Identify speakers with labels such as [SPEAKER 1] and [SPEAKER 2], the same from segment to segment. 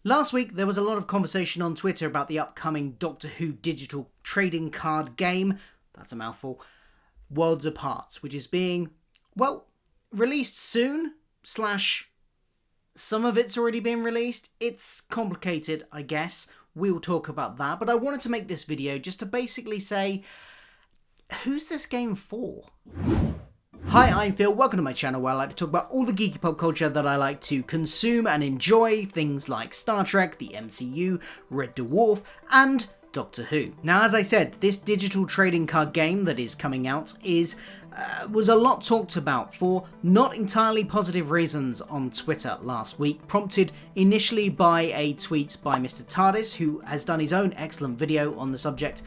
[SPEAKER 1] Last week there was a lot of conversation on Twitter about the upcoming Doctor Who digital trading card game, that's a mouthful, Worlds Apart, which is being, well, released soon, some of it's already been released. It's complicated, I guess. We'll talk about that, but I wanted to make this video just to basically say, who's this game for? Hi, I'm Phil, welcome to my channel where I like to talk about all the geeky pop culture that I like to consume and enjoy, things like Star Trek, the MCU, Red Dwarf, and Doctor Who. Now, as I said, this digital trading card game that is coming out was a lot talked about for not entirely positive reasons on Twitter last week, prompted initially by a tweet by Mr. TARDIS, who has done his own excellent video on the subject,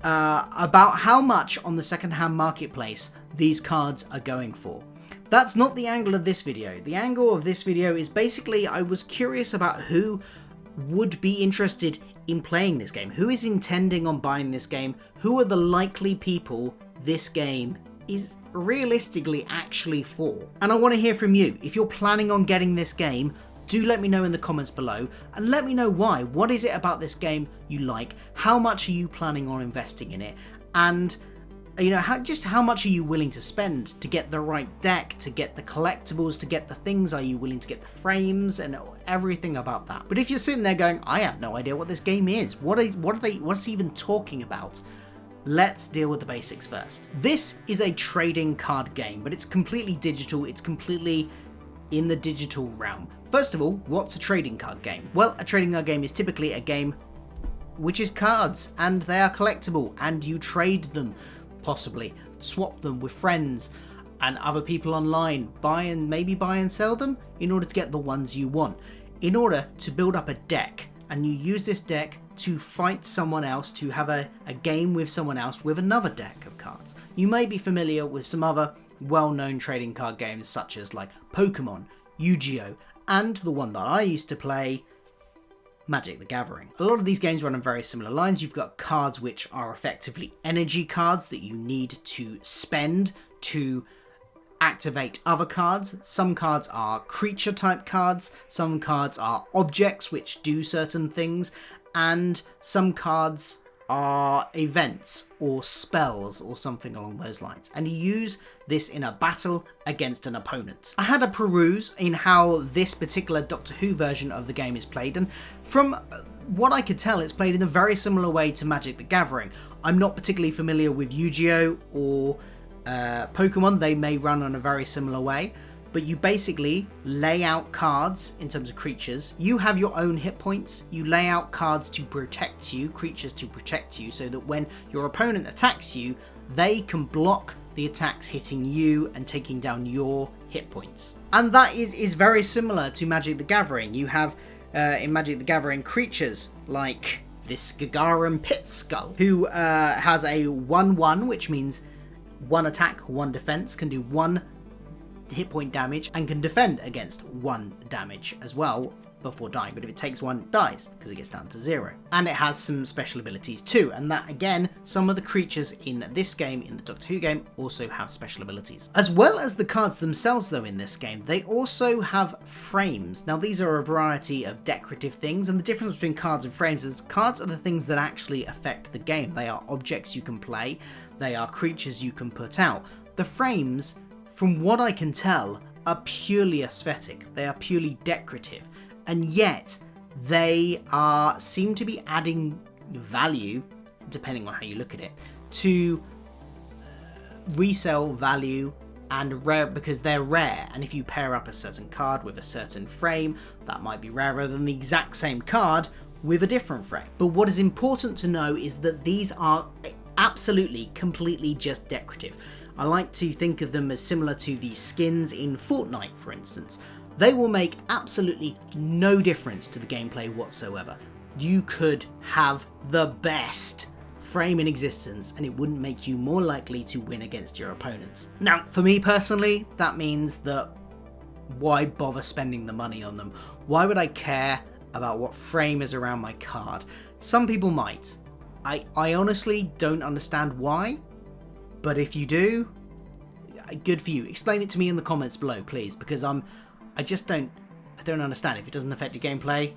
[SPEAKER 1] about how much on the second-hand marketplace these cards are going for. That's not the angle of this video. The angle of this video is basically I was curious about who would be interested in playing this game, who is intending on buying this game, who are the likely people this game is realistically actually for. And I want to hear from you. If you're planning on getting this game, do let me know in the comments below and let me know why. What is it about this game you like? How much are you planning on investing in it? And how much are you willing to spend to get the right deck, to get the collectibles, to get the things? Are you willing to get the frames and everything about that? But if you're sitting there going, I have no idea what this game is, what's he even talking about? Let's deal with the basics first. This is a trading card game, but it's completely digital. It's completely in the digital realm. First of all, what's a trading card game? Well, a trading card game is typically a game which is cards, and they are collectible, and you trade them, possibly swap them with friends and other people online, buy and sell them in order to get the ones you want, in order to build up a deck, and you use this deck to fight someone else, to have a game with someone else with another deck of cards. You may be familiar with some other well-known trading card games such as like Pokemon, Yu-Gi-Oh, and the one that I used to play, Magic the Gathering. A lot of these games run on very similar lines. You've got cards which are effectively energy cards that you need to spend to activate other cards. Some cards are creature type cards, some cards are objects which do certain things, and some cards are events or spells or something along those lines. And you use this in a battle against an opponent. I had a peruse in how this particular Doctor Who version of the game is played, and from what I could tell, it's played in a very similar way to Magic the Gathering. I'm not particularly familiar with Yu-Gi-Oh or Pokemon. They may run on a very similar way, but you basically lay out cards in terms of creatures. You have your own hit points. You lay out cards to protect you, creatures to protect you, so that when your opponent attacks you, they can block the attacks hitting you and taking down your hit points. And that is very similar to Magic the Gathering. You have, in Magic the Gathering, creatures like this Gagarin Pit Skull, who has a 1/1, which means one attack, one defense, can do one hit point damage, and can defend against 1 damage as well before dying, but if it takes 1, it dies because it gets down to 0. And it has some special abilities too, and that again, some of the creatures in this game, in the Doctor Who game, also have special abilities. As well as the cards themselves though in this game, they also have frames. Now these are a variety of decorative things, and the difference between cards and frames is cards are the things that actually affect the game. They are objects you can play, they are creatures you can put out. The frames, from what I can tell, are purely aesthetic. They are purely decorative, and yet they seem to be adding value, depending on how you look at it, to resale value and rare, because they're rare. And if you pair up a certain card with a certain frame, that might be rarer than the exact same card with a different frame. But what is important to know is that these are absolutely, completely just decorative. I like to think of them as similar to the skins in Fortnite, for instance. They will make absolutely no difference to the gameplay whatsoever. You could have the best frame in existence and it wouldn't make you more likely to win against your opponents. Now, for me personally, that means that why bother spending the money on them? Why would I care about what frame is around my card? Some people might. I honestly don't understand why. But if you do, good for you. Explain it to me in the comments below, please, because I don't understand. If it doesn't affect your gameplay,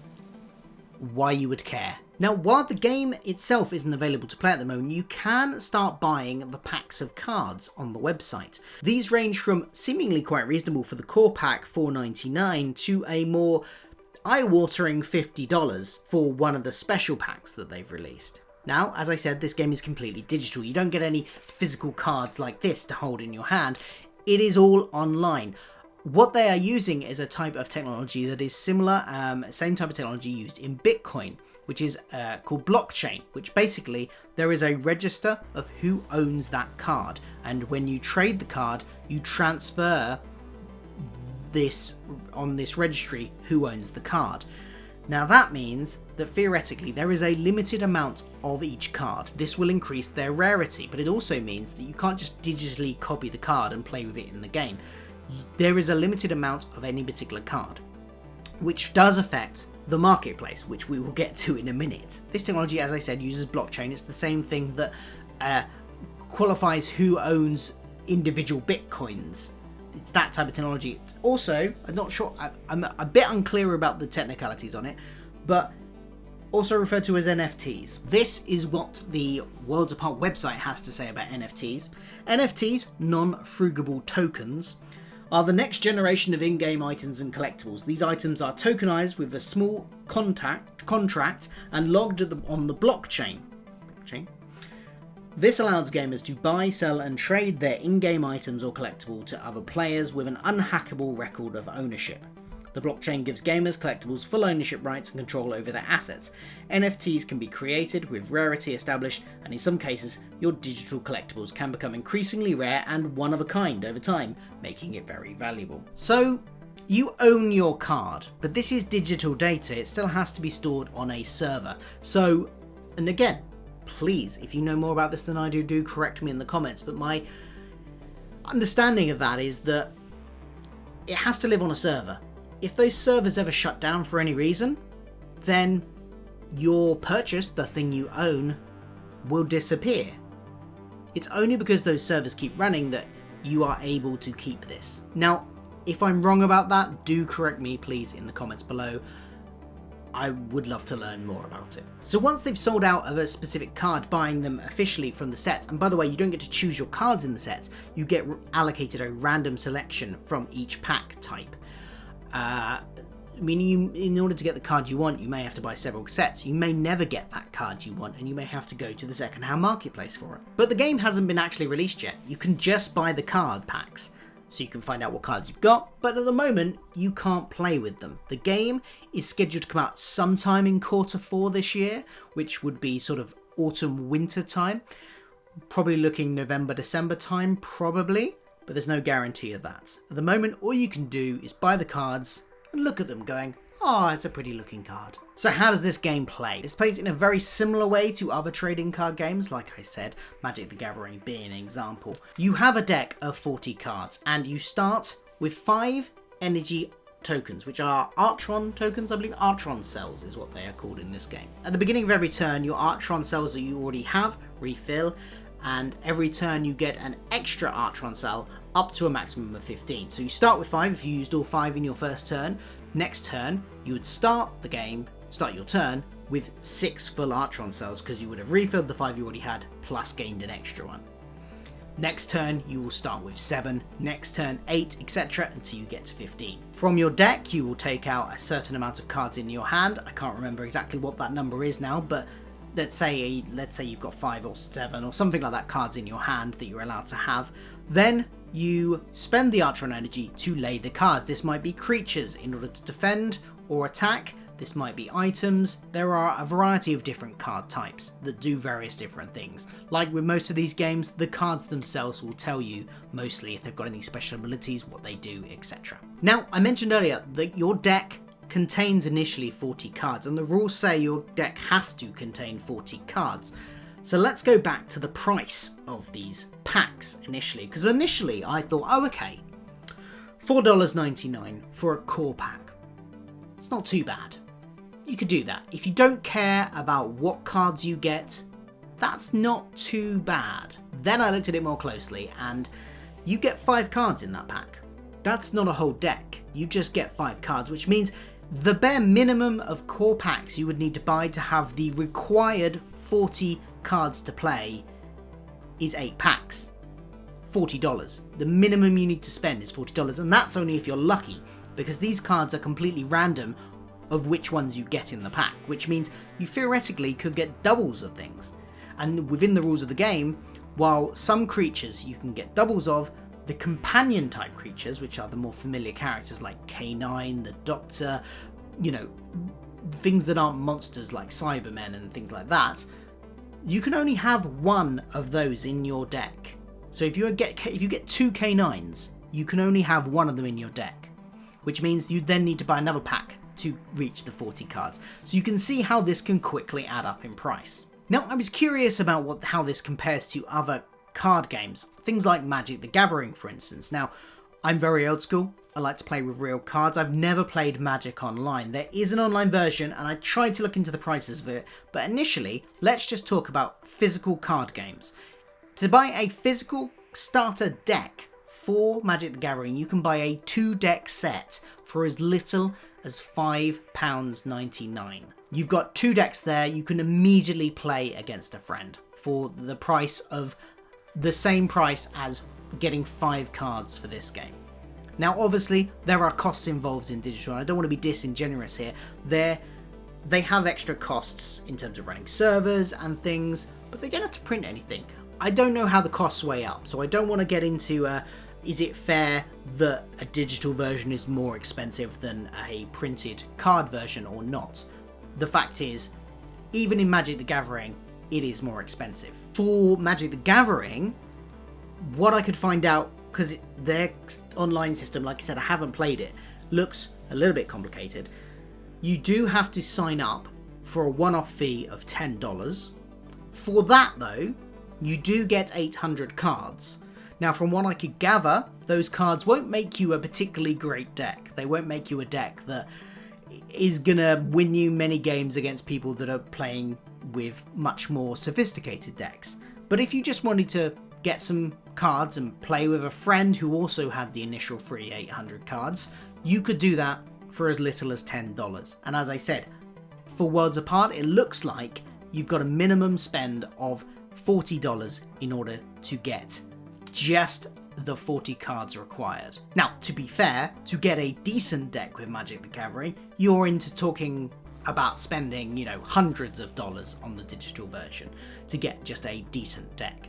[SPEAKER 1] why you would care. Now, while the game itself isn't available to play at the moment, you can start buying the packs of cards on the website. These range from seemingly quite reasonable for the core pack, $4.99, to a more eye-watering $50 for one of the special packs that they've released. Now, as I said, this game is completely digital. You don't get any physical cards like this to hold in your hand. It is all online. What they are using is a type of technology that is similar, same type of technology used in Bitcoin, which is called blockchain, which basically there is a register of who owns that card. And when you trade the card, you transfer this on this registry who owns the card. Now that means that theoretically there is a limited amount of each card. This will increase their rarity, but it also means that you can't just digitally copy the card and play with it in the game. There is a limited amount of any particular card, which does affect the marketplace, which we will get to in a minute. This technology, as I said, uses blockchain. It's the same thing that qualifies who owns individual bitcoins. It's that type of technology. Also, I'm not sure, I'm a bit unclear about the technicalities on it, but also referred to as NFTs. This is what the Worlds Apart website has to say about NFTs. NFTs, non-frugable tokens, are the next generation of in-game items and collectibles. These items are tokenized with a small contract and logged on the blockchain. This allows gamers to buy, sell and trade their in-game items or collectible to other players with an unhackable record of ownership. The blockchain gives gamers collectibles full ownership rights and control over their assets. NFTs can be created with rarity established, and in some cases your digital collectibles can become increasingly rare and one of a kind over time, making it very valuable. So you own your card, but this is digital data. It still has to be stored on a server. So, and again, please, if you know more about this than I do correct me in the comments, but my understanding of that is that it has to live on a server. If those servers ever shut down for any reason, then your purchase, the thing you own, will disappear. It's only because those servers keep running that you are able to keep this. Now, if I'm wrong about that, do correct me please in the comments below. I would love to learn more about it. So once they've sold out of a specific card, buying them officially from the sets, and by the way, you don't get to choose your cards in the sets, you get allocated a random selection from each pack type. Meaning in order to get the card you want, you may have to buy several sets. You may never get that card you want, and you may have to go to the second-hand marketplace for it. But the game hasn't been actually released yet. You can just buy the card packs, so you can find out what cards you've got, but at the moment, you can't play with them. The game is scheduled to come out sometime in Q4 this year, which would be sort of autumn-winter time. Probably looking November, December time, probably, but there's no guarantee of that. At the moment, all you can do is buy the cards and look at them going, oh, it's a pretty looking card. So how does this game play? This plays in a very similar way to other trading card games, like I said, Magic the Gathering being an example. You have a deck of 40 cards, and you start with 5 energy tokens, which are Artron tokens, I believe. Artron cells is what they are called in this game. At the beginning of every turn, your Artron cells that you already have refill, and every turn you get an extra Artron cell up to a maximum of 15. So you start with 5 if you used all 5 in your first turn. Next turn, you would start your turn with 6 full Artron cells, because you would have refilled the 5 you already had, plus gained an extra one. Next turn, you will start with 7, next turn 8, etc. until you get to 15. From your deck, you will take out a certain amount of cards in your hand. I can't remember exactly what that number is now, but let's say you've got 5 or 7 or something like that cards in your hand that you're allowed to have. Then you spend the Artron energy to lay the cards. This might be creatures in order to defend or attack. This might be items. There are a variety of different card types that do various different things. Like with most of these games, the cards themselves will tell you mostly if they've got any special abilities, what they do, etc. Now, I mentioned earlier that your deck contains initially 40 cards, and the rules say your deck has to contain 40 cards. So let's go back to the price of these packs initially, because initially I thought, oh okay, $4.99 for a core pack. It's not too bad. You could do that. If you don't care about what cards you get, that's not too bad. Then I looked at it more closely, and you get 5 cards in that pack. That's not a whole deck. You just get 5 cards, which means The bare minimum of core packs you would need to buy to have the required 40 cards to play is 8 packs. $40. The minimum you need to spend is $40, and that's only if you're lucky, because these cards are completely random of which ones you get in the pack, which means you theoretically could get doubles of things. And within the rules of the game, while some creatures you can get doubles of, the companion type creatures, which are the more familiar characters like K9, the Doctor, you know, things that aren't monsters like Cybermen and things like that, you can only have one of those in your deck. So if you get 2 K9s, you can only have one of them in your deck, which means you then need to buy another pack to reach the 40 cards. So you can see how this can quickly add up in price. Now, I was curious about how this compares to other card games, things like Magic the Gathering, for instance. Now, I'm very old school. I like to play with real cards. I've never played Magic online. There is an online version, and I tried to look into the prices of it, but initially, let's just talk about physical card games. To buy a physical starter deck for Magic the Gathering, you can buy a 2-deck set for as little as £5.99. You've got 2 decks there. You can immediately play against a friend for the price of the same price as getting 5 cards for this game. Now, obviously, there are costs involved in digital, and I don't want to be disingenuous here. They have extra costs in terms of running servers and things, but they don't have to print anything. I don't know how the costs weigh up, so I don't want to get into is it fair that a digital version is more expensive than a printed card version or not. The fact is, even in Magic the Gathering, it is more expensive. For Magic the Gathering, what I could find out, because their online system, like I said, I haven't played it, looks a little bit complicated. You do have to sign up for a one-off fee of $10. For that, though, you do get 800 cards. Now, from what I could gather, those cards won't make you a particularly great deck. They won't make you a deck that is gonna win you many games against people that are playing with much more sophisticated decks. But if you just wanted to get some cards and play with a friend who also had the initial free 800 cards, you could do that for as little as $10. And as I said, for Worlds Apart, it looks like you've got a minimum spend of $40 in order to get just the 40 cards required. Now, to be fair, to get a decent deck with Magic the Gathering, you're into talking about spending, you know, hundreds of dollars on the digital version to get just a decent deck.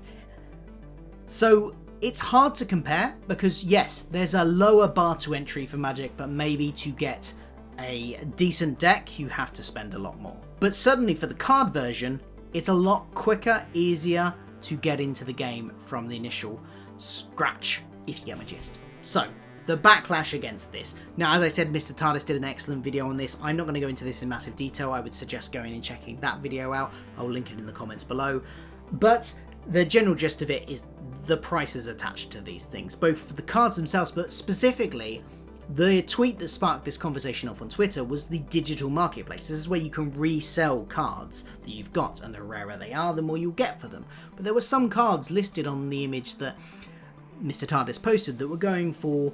[SPEAKER 1] So it's hard to compare because, yes, there's a lower bar to entry for Magic, but maybe to get a decent deck, you have to spend a lot more. But certainly for the card version, it's a lot quicker, easier to get into the game from the initial scratch, if you get my gist. So, the backlash against this. Now, as I said, Mr. TARDIS did an excellent video on this. I'm not going to go into this in massive detail. I would suggest going and checking that video out. I'll link it in the comments below. But the general gist of it is the prices attached to these things, both for the cards themselves, but specifically the tweet that sparked this conversation off on Twitter was the digital marketplace. This is where you can resell cards that you've got, and the rarer they are, the more you'll get for them. But there were some cards listed on the image that Mr. TARDIS posted that were going for,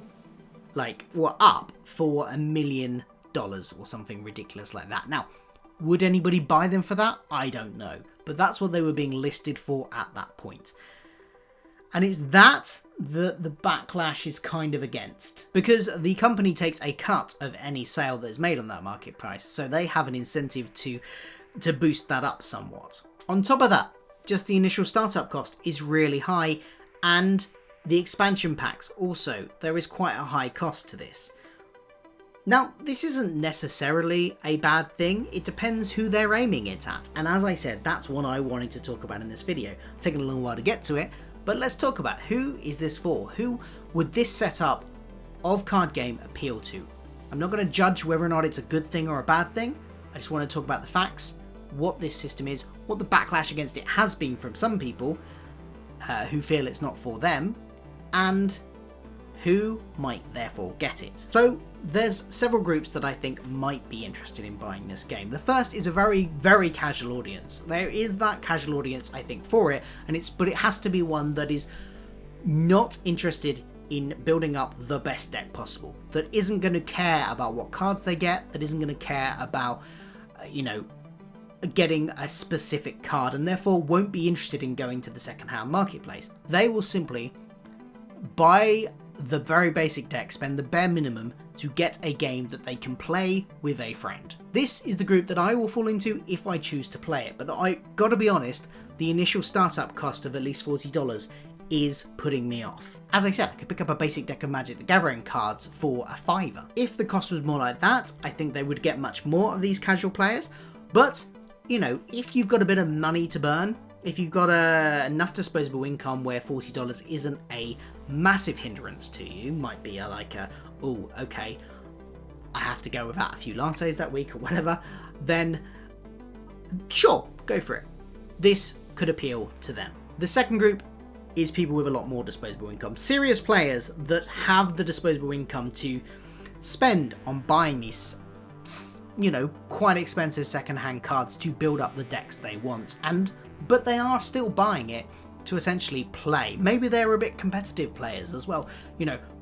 [SPEAKER 1] were up for $1 million or something ridiculous like that. Now, would anybody buy them for that? I don't know. But that's what they were being listed for at that point. And it's that the backlash is kind of against, because the company takes a cut of any sale that is made on that market price, so they have an incentive to boost that up somewhat. On top of that, just the initial startup cost is really high, and the expansion packs also, there is quite a high cost to this. Now, this isn't necessarily a bad thing, it depends who they're aiming it at, and as I said, that's what I wanted to talk about in this video. Taking a little while to get to it, but let's talk about who is this for? Who would this setup of card game appeal to? I'm not going to judge whether or not it's a good thing or a bad thing, I just want to talk about the facts, what this system is, what the backlash against it has been from some people who feel it's not for them, and who might therefore get it. So there's several groups that I think might be interested in buying this game. The first is a very, very casual audience. There is that casual audience, I think, for it, but it has to be one that is not interested in building up the best deck possible, that isn't going to care about what cards they get, that isn't going to care about, getting a specific card, and therefore won't be interested in going to the second-hand marketplace. They will simply buy the very basic deck, spend the bare minimum to get a game that they can play with a friend. This is the group that I will fall into if I choose to play it, but I gotta be honest, the initial startup cost of at least $40 is putting me off. As I said, I could pick up a basic deck of Magic the Gathering cards for a $5. If the cost was more like that, I think they would get much more of these casual players, but, if you've got a bit of money to burn, if you've got enough disposable income where $40 isn't a massive hindrance to you, might be oh, okay, I have to go without a few lattes that week or whatever, then sure, go for it. This could appeal to them. The second group is people with a lot more disposable income. Serious players that have the disposable income to spend on buying these, quite expensive second-hand cards to build up the decks they want, but they are still buying it to essentially play. Maybe they're a bit competitive players as well,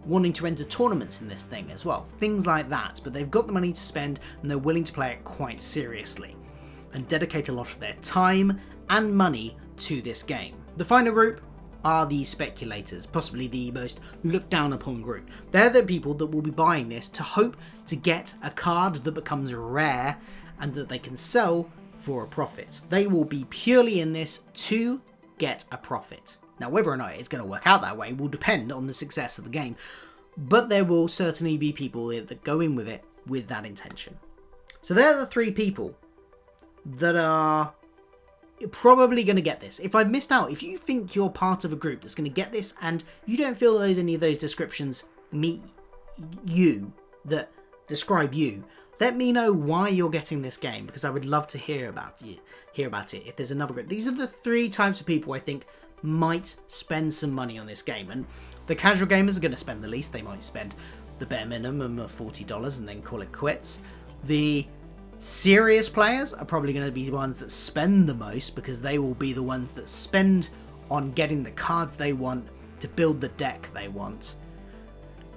[SPEAKER 1] wanting to enter tournaments in this thing as well. Things like that, but they've got the money to spend and they're willing to play it quite seriously and dedicate a lot of their time and money to this game. The final group are the speculators, possibly the most looked down upon group. They're the people that will be buying this to hope to get a card that becomes rare and that they can sell for a profit. They will be purely in this to get a profit. Now, whether or not it's going to work out that way will depend on the success of the game, but there will certainly be people that go in with it with that intention. So they're the three people that are probably going to get this. If I've missed out, if you think you're part of a group that's going to get this and you don't feel any of those descriptions meet you, that describe you, let me know why you're getting this game, because I would love to hear about it if there's another group. These are the three types of people I think might spend some money on this game, and the casual gamers are going to spend the least. They might spend the bare minimum of $40 and then call it quits. The serious players are probably going to be the ones that spend the most, because they will be the ones that spend on getting the cards they want to build the deck they want.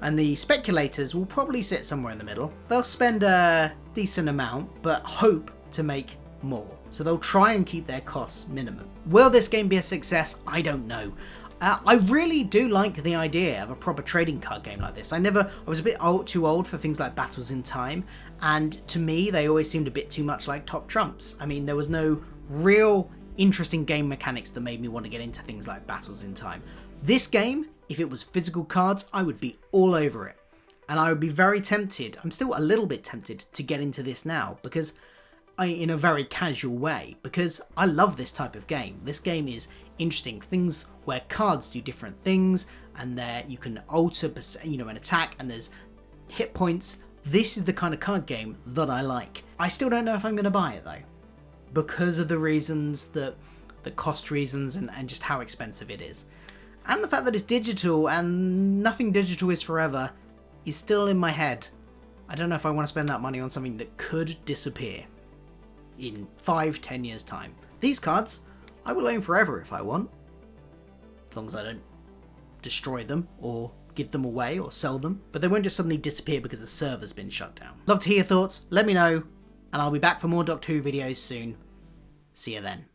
[SPEAKER 1] And the speculators will probably sit somewhere in the middle. They'll spend a decent amount, but hope to make more. So they'll try and keep their costs minimum. Will this game be a success? I don't know. I really do like the idea of a proper trading card game like this. I was a bit too old for things like Battles in Time, and to me they always seemed a bit too much like Top Trumps. I mean, there was no real interesting game mechanics that made me want to get into things like Battles in Time. This game, if it was physical cards, I would be all over it. And I would be very tempted, I'm still a little bit tempted to get into this now, because in a very casual way, because I love this type of game. This game is interesting. Things where cards do different things, and there you can alter, an attack, and there's hit points. This is the kind of card game that I like. I still don't know if I'm going to buy it though, because of the reasons, the cost reasons, and just how expensive it is. And the fact that it's digital, and nothing digital is forever, is still in my head. I don't know if I want to spend that money on something that could disappear in 5-10 years time. These cards I will own forever if I want, as long as I don't destroy them or give them away or sell them, but they won't just suddenly disappear because the server's been shut down. Love to hear your thoughts, let me know, and I'll be back for more Doctor Who videos soon. See you then.